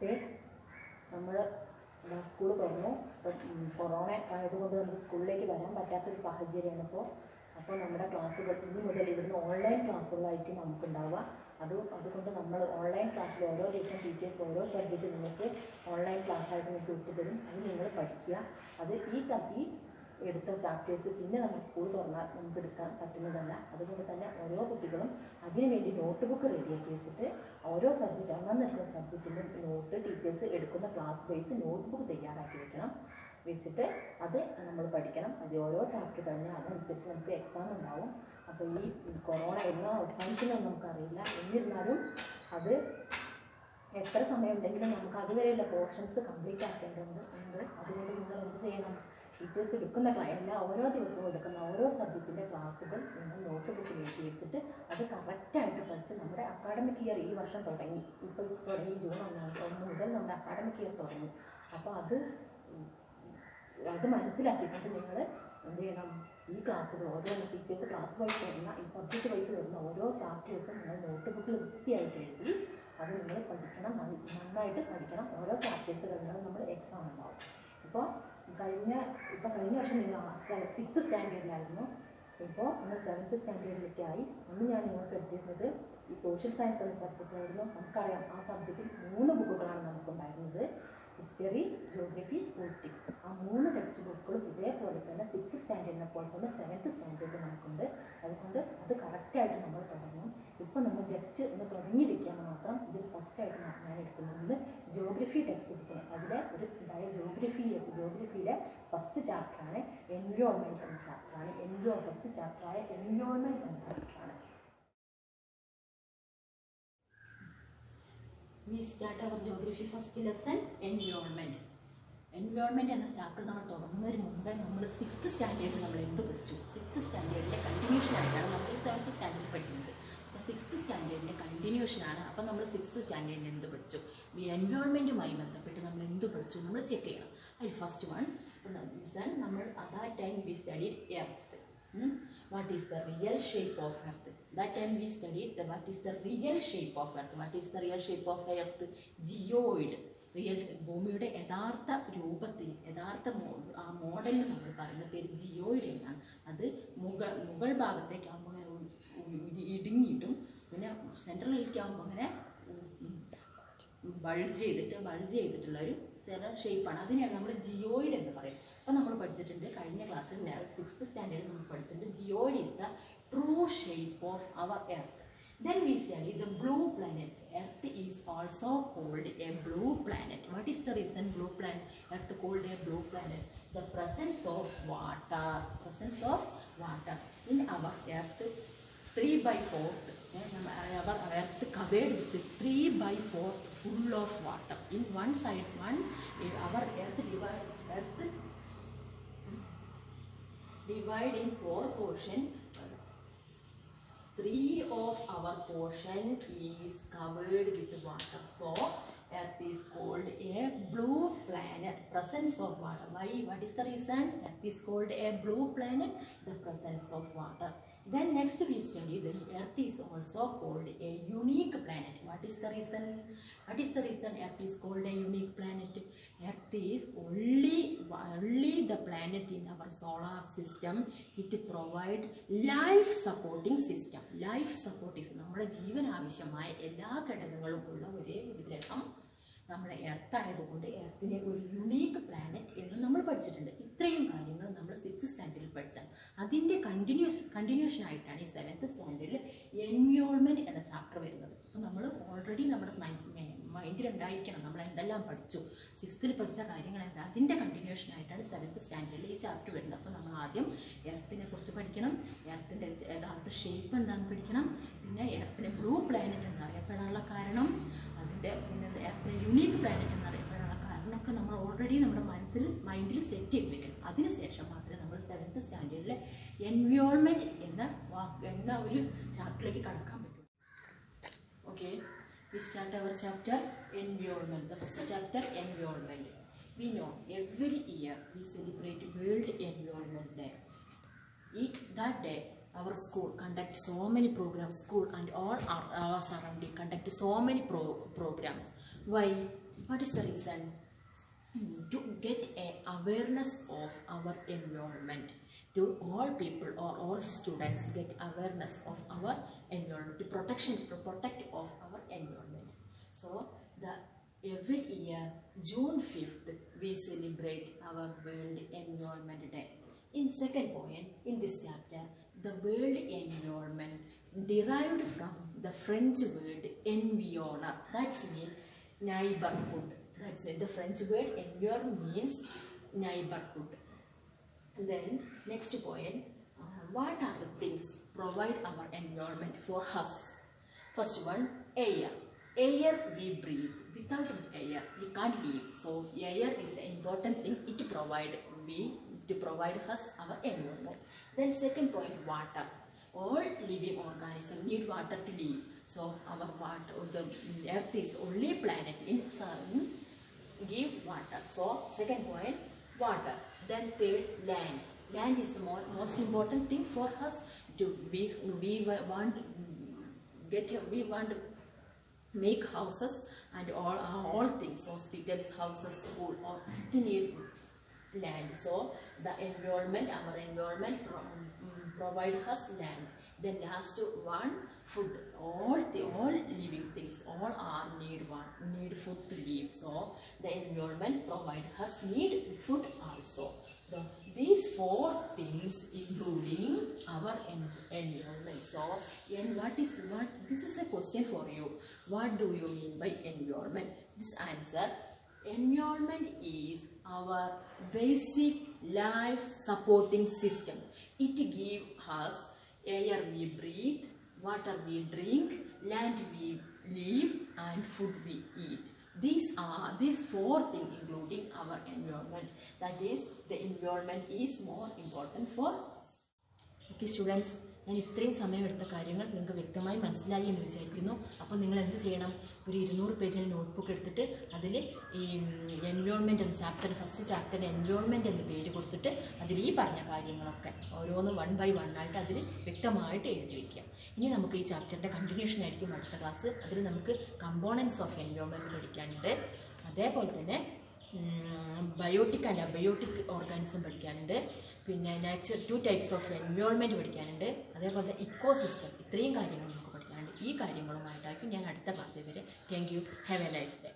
നമസ്തേ. നമ്മൾ സ്കൂൾ തുറന്നു. കൊറോണ ആയതുകൊണ്ട് നമുക്ക് സ്കൂളിലേക്ക് വരാൻ പറ്റാത്തൊരു സാഹചര്യമാണ് അപ്പോൾ നമ്മുടെ ക്ലാസ്സുകൾ ഇനി മുതൽ ഇവിടുന്ന് ഓൺലൈൻ ക്ലാസ്സുകളായിരിക്കും നമുക്കുണ്ടാവുക. അതുകൊണ്ട് നമ്മൾ ഓൺലൈൻ ക്ലാസ്സിൽ ഓരോ ദിവസം ടീച്ചേഴ്സ് ഓരോ സബ്ജക്റ്റ് നിങ്ങൾക്ക് ഓൺലൈൻ ക്ലാസ്സായിട്ട് നിങ്ങൾക്ക് വിട്ടുതരും. അത് നിങ്ങൾ പഠിക്കുക. അത് ഈ എടുത്ത ചാപ്റ്റേഴ്സ് പിന്നെ നമ്മൾ സ്കൂൾ തുറന്നാൽ നമുക്ക് എടുക്കാൻ പറ്റുന്നതല്ല. അതുകൊണ്ട് തന്നെ ഓരോ കുട്ടികളും അതിനുവേണ്ടി നോട്ട് ബുക്ക് റെഡിയാക്കി വെച്ചിട്ട് ഓരോ സബ്ജക്റ്റ് അന്നെടുക്കുന്ന സബ്ജക്റ്റിൻ്റെ നോട്ട് ടീച്ചേഴ്സ് എടുക്കുന്ന ക്ലാസ് ബേസ് നോട്ട് ബുക്ക് തയ്യാറാക്കി വെച്ചിട്ട് അത് നമ്മൾ പഠിക്കണം. അത് ഓരോ ചാപ്റ്റർ കഴിഞ്ഞാൽ അതനുസരിച്ച് നമുക്ക് എക്സാം ഉണ്ടാവും. അപ്പോൾ ഈ കൊറോണ എന്നാ അവസാനിക്കുന്നതെന്ന് നമുക്കറിയില്ല. എന്നിരുന്നാലും അത് എത്ര സമയം ഉണ്ടെങ്കിലും നമുക്ക് അതുവരെയുള്ള പോർഷൻസ് കംപ്ലീറ്റ് ആക്കേണ്ടതുണ്ട്. അതുകൊണ്ട് നിങ്ങൾ എന്ത് ചെയ്യണം? ടീച്ചേഴ്സ് എടുക്കുന്ന ഓരോ ദിവസവും എടുക്കുന്ന ഓരോ സബ്ജക്റ്റിൻ്റെ ക്ലാസ്സുകൾ നിങ്ങൾ നോട്ട് ബുക്കിൽ എഴുതി വെച്ചിട്ട് അത് കറക്റ്റായിട്ട് പഠിച്ച് നമ്മുടെ അക്കാഡമിക് ഇയർ ഈ വർഷം തുടങ്ങി. ഇപ്പോൾ തുടങ്ങി ജൂൺ 1 മുതൽ നമ്മുടെ അക്കാഡമിക് ഇയർ തുടങ്ങി. അപ്പോൾ അത് മനസ്സിലാക്കിയിട്ട് നിങ്ങൾ എന്ത് ചെയ്യണം? ഈ ക്ലാസ്സുകൾ ഓരോ ടീച്ചേഴ്സ് ക്ലാസ് വൈസ് വരുന്ന ഈ സബ്ജക്റ്റ് വൈസ് വരുന്ന ഓരോ ചാപ്റ്റേഴ്സും നിങ്ങൾ നോട്ട് ബുക്കിൽ വൃത്തിയായിട്ട് എഴുതി അത് നിങ്ങൾ പഠിക്കണം. നന്നായിട്ട് പഠിക്കണം. ഓരോ ചാപ്റ്റേഴ്സ് കഴിഞ്ഞാൽ നമ്മൾ എക്സാം ഉണ്ടാവും. ഇപ്പോൾ കഴിഞ്ഞ വർഷം നിങ്ങൾ 6th സ്റ്റാൻഡേർഡിലായിരുന്നു. ഇപ്പോൾ നമ്മൾ 7th സ്റ്റാൻഡേർഡിലേക്ക് ആയി. അന്ന് ഞാൻ നിങ്ങൾക്ക് എടുത്തിരുന്നത് ഈ സോഷ്യൽ സയൻസ് എന്ന സബ്ജക്റ്റായിരുന്നു. നമുക്കറിയാം ആ സബ്ജക്റ്റിൽ 3 ബുക്കുകളാണ് നമുക്കുണ്ടായിരുന്നത്. History, geography, politics. ആ 3 ടെക്സ്റ്റ് ബുക്കുകളും ഇതേപോലെ തന്നെ 6th സ്റ്റാൻഡേർഡിനെ പോലെ തന്നെ 7th സ്റ്റാൻഡേർഡിൽ നമുക്കുണ്ട്. അതുകൊണ്ട് അത് കറക്റ്റായിട്ട് നമ്മൾ തുടങ്ങും. ഇപ്പോൾ നമ്മൾ ജസ്റ്റ് ഒന്ന് തുടങ്ങിയിരിക്കാൻ മാത്രം. ഇതിൽ ഫസ്റ്റായിട്ട് ഞാൻ എടുക്കുന്നത് ജോഗ്രഫി ടെക്സ്റ്റ് ബുക്കിന് അതിലെ ഒരു ജോഗ്രഫിയിലെ ഫസ്റ്റ് ചാപ്റ്ററാണ് എൻവിറോൺമെൻറ്റ് എന്ന ചാപ്റ്ററാണ്. ഫസ്റ്റ് ചാപ്റ്ററായ എൻവിറോൺമെൻറ്റ് എന്ന ചാപ്റ്ററാണ്. We start our geography first lesson, environment. Environment എന്ന ചാപ്റ്റർ നമ്മൾ തുടങ്ങുന്നതിന് മുമ്പേ നമ്മൾ 6th സ്റ്റാൻഡേർഡിൽ നമ്മൾ എന്ത് പഠിച്ചു? 6th സ്റ്റാൻഡേർഡിൻ്റെ കണ്ടിന്യൂഷനായിട്ടാണ് നമ്മൾ 7th സ്റ്റാൻഡേർഡിൽ പഠിക്കുന്നത്. അപ്പോൾ 6th സ്റ്റാൻഡേർഡിൻ്റെ കണ്ടിന്യൂഷനാണ്. അപ്പോൾ നമ്മൾ 6th സ്റ്റാൻഡേർഡിൽ എന്ത് പഠിച്ചു? ഈ എൻവിറോൺമെൻറ്റുമായി ബന്ധപ്പെട്ട് നമ്മൾ എന്ത് പഠിച്ചു നമ്മൾ ചെക്ക് ചെയ്യണം. അതിൽ ഫസ്റ്റ് വൺ നമ്മൾ അതാ time we study earth. What is the real shape of earth? That time we studied what is the real shape of earth. What is the real shape of earth? Geoid. ഭൂമിയുടെ യഥാർത്ഥ രൂപത്തിന് ആ മോഡലിന് നമ്മൾ പറയുന്ന പേര് ജിയോയിഡ് എന്നാണ്. അത് മുകൾ ഭാഗത്തേക്കാകുമ്പോൾ അങ്ങനെ ഇടുങ്ങിയിട്ടും പിന്നെ സെൻട്രലിലേക്കാകുമ്പോൾ അങ്ങനെ ബൾജ് ചെയ്തിട്ടുള്ളൊരു ചില ഷേപ്പാണ്. അതിനെയാണ് നമ്മൾ ജിയോയിഡ് എന്ന് പറയും. അപ്പോൾ നമ്മൾ പഠിച്ചിട്ടുണ്ട് കഴിഞ്ഞ ക്ലാസ്സിൽ 6th സ്റ്റാൻഡേർഡിൽ നമ്മൾ പഠിച്ചിട്ടുണ്ട് geoid is the true shape of our earth. Then we study the blue planet. Earth is also called a blue planet. What is the reason Earth called a blue planet? The presence of water. In our Earth, 3/4. Our Earth covered with 3/4 full of water. In one side, our Earth divide in 4 portions. 3 of our portion is covered with water. So Earth is called a blue planet. Presence of water. Why? What is the reason? Earth is called a blue planet. The presence of water. Then next we study the Earth is also called a unique planet. What is the reason? Earth is called a unique planet? Earth is only the planet in our solar system. It provides life supporting system. നമ്മുടെ ജീവൻ ആവശ്യമായ എല്ലാ ഘടകങ്ങളും ഉള്ള ഒരേ ഒരു ഗ്രഹം നമ്മുടെ earth ആയതുകൊണ്ട് എർത്തിനെ ഒരു യുണീക്ക് പ്ലാനറ്റ് എന്ന് നമ്മൾ പഠിച്ചിട്ടുണ്ട്. ഇത്രയും കാര്യങ്ങൾ നമ്മൾ 6th സ്റ്റാൻഡേർഡിൽ പഠിച്ചാൽ അതിൻ്റെ കണ്ടിന്യൂഷൻ ആയിട്ടാണ് ഈ 7th സ്റ്റാൻഡേർഡിൽ എൻവിറോൺമെൻറ്റ് എന്ന ചാപ്റ്റർ വരുന്നത്. അപ്പോൾ നമ്മൾ ഓൾറെഡി നമ്മുടെ മൈൻഡിലുണ്ടായിരിക്കണം നമ്മൾ എന്തെല്ലാം പഠിച്ചു, 6th പഠിച്ച കാര്യങ്ങൾ എന്താ, അതിൻ്റെ കണ്ടിന്യൂഷൻ ആയിട്ടാണ് 7th സ്റ്റാൻഡേർഡിൽ ഈ ചാപ്റ്റർ വരുന്നത്. അപ്പോൾ നമ്മൾ ആദ്യം എർത്തിനെ കുറിച്ച് പഠിക്കണം, എർത്തിൻ്റെ യഥാർത്ഥ ഷേപ്പ് എന്താണെന്ന് പഠിക്കണം, പിന്നെ എർത്തിനെ ബ്ലൂ പ്ലാനറ്റ് എന്നറിയപ്പെടാനുള്ള കാരണം, അതിൻ്റെ പിന്നെ എർത്തിനെ യുണീക്ക് പ്ലാനറ്റ് എന്നറിയപ്പെടാനുള്ള കാരണമൊക്കെ നമ്മൾ ഓൾറെഡി നമ്മുടെ മൈൻഡിൽ സെറ്റ് ചെയ്ത് വെക്കണം. അതിനുശേഷം മാത്രമേ നമ്മൾ 7th സ്റ്റാൻഡേർഡിലെ എൻവിറോൺമെൻറ്റ് എന്ന ഒരു ചാപ്റ്ററിലേക്ക് കടക്കാൻ പറ്റും. Okay, we start our chapter environment. The first chapter environment. We know every year we celebrate World Environment Day. That day our school conduct so many programs. School and all our surrounding conduct so many programs. Why? What is the reason? To get a awareness of our environment. To all people or all students get awareness of our environment, to protect of our environment. So every year June 5th we celebrate our World Environment Day. In second point in this chapter, the world environment derived from the French word environneur, that's mean neighborhood. That's it. The French word environment means neighborhood. Then next point, what are the things provide our environment for us? First one, air. Air we breathe. Without air we can't live. So air is an important thing. It provide us our environment. Then second point, water. All living organisms need water to live. So our water, the earth is only planet in sun give water. So second point, water. Then third, land. Land is the most important thing for us. We want to make houses and all things, hospitals, houses, school, all to need land. So the environment, our environment provide us land. Then last one, food. All living things, all are need food to live. So the environment provide us need food also. So these four things including our environment. So this is a question for you. What do you mean by environment? This answer, environment is our basic life supporting system. It gives us air we breathe, water we drink, land we live, and food we eat. These four things including our environment. That is, the environment is more important for us. Okay students, ഞാൻ ഇത്രയും സമയമെടുത്ത കാര്യങ്ങൾ നിങ്ങൾക്ക് വ്യക്തമായി മനസ്സിലായി എന്ന് വിചാരിക്കുന്നു. അപ്പോൾ നിങ്ങൾ എന്ത് ചെയ്യണം? ഒരു 200 പേജിൽ നോട്ട്ബുക്ക് എടുത്തിട്ട് അതിൽ ഈ എൻവയോൺമെൻറ്റ് എന്ന ചാപ്റ്റർ, ഫസ്റ്റ് ചാപ്റ്ററിന് എൻവയോൺമെൻറ്റ് എന്ന് പേര് കൊടുത്തിട്ട് അതിൽ ഈ പറഞ്ഞ കാര്യങ്ങളൊക്കെ ഓരോന്ന് 1 by 1 ആയിട്ട് അതിൽ വ്യക്തമായിട്ട് എഴുതി വയ്ക്കുക. ഇനി നമുക്ക് ഈ ചാപ്റ്ററിൻ്റെ കണ്ടിന്യൂഷൻ ആയിരിക്കും അടുത്ത ക്ലാസ്. അതിൽ നമുക്ക് കമ്പോണൻസ് ഓഫ് എൻവയോൺമെൻറ്റ് പഠിക്കാനുണ്ട്. അതേപോലെ തന്നെ ബയോട്ടിക് ആൻഡ് അബയോട്ടിക് ഓർഗാനിസം പഠിക്കാനുണ്ട്. പിന്നെ 2 ടൈപ്സ് ഓഫ് എൻവയോൺമെൻറ്റ് പഠിക്കാനുണ്ട്. അതേപോലെ തന്നെ ഇക്കോസിസ്റ്റം, ഇത്രയും കാര്യങ്ങൾ നമുക്ക് പഠിക്കാനുണ്ട്. ഈ കാര്യങ്ങളുമായിട്ടായിരിക്കും ഞാൻ അടുത്ത ക്ലാസ്സിൽ വരെ. Thank you. Have A nice day.